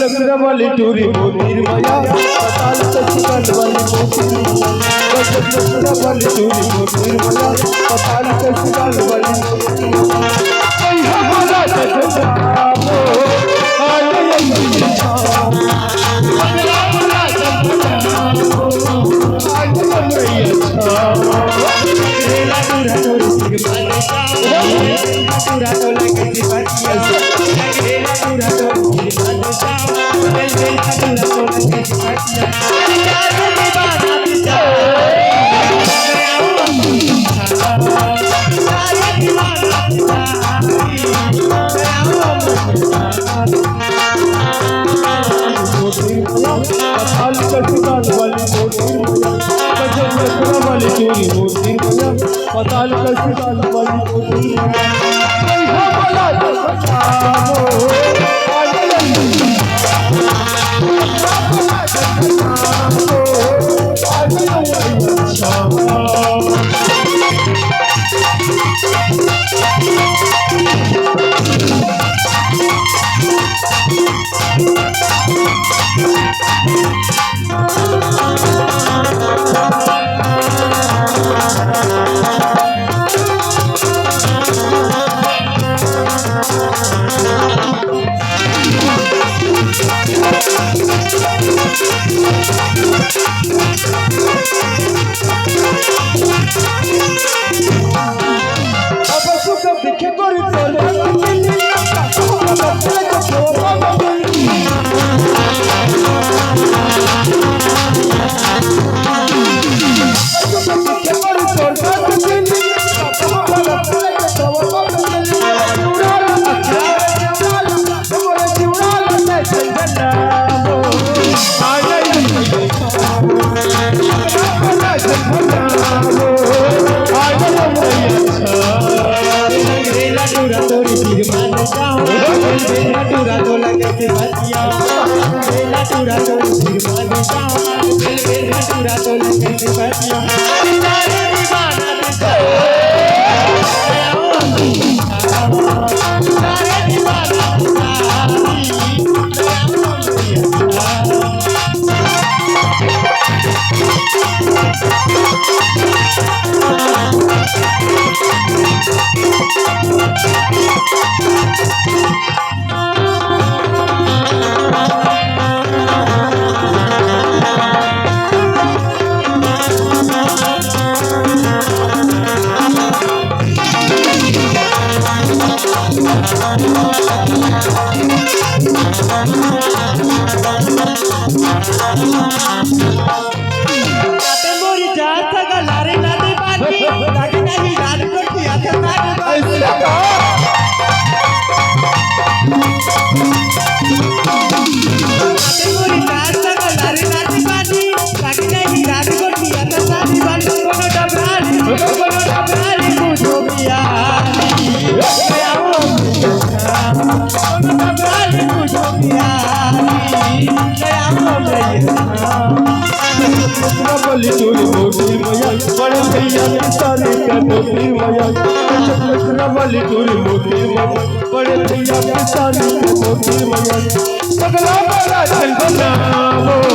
लखरा वाली टूरी मोतीर माया पताल सचकान वाली मोतीर लखरा वाली टूरी मोतीर माया पताल सचकान वाली मोतीर हमारा सचकानो पताल कसिकाल वाली मोतीर वाली टूरी मोतीर माया बड़े भैया की शादी का मोतीर माया लखरा वाली टूरी मोतीर माया बड़े भैया की शादी का मोतीर माया पगला वाला चल बनाओ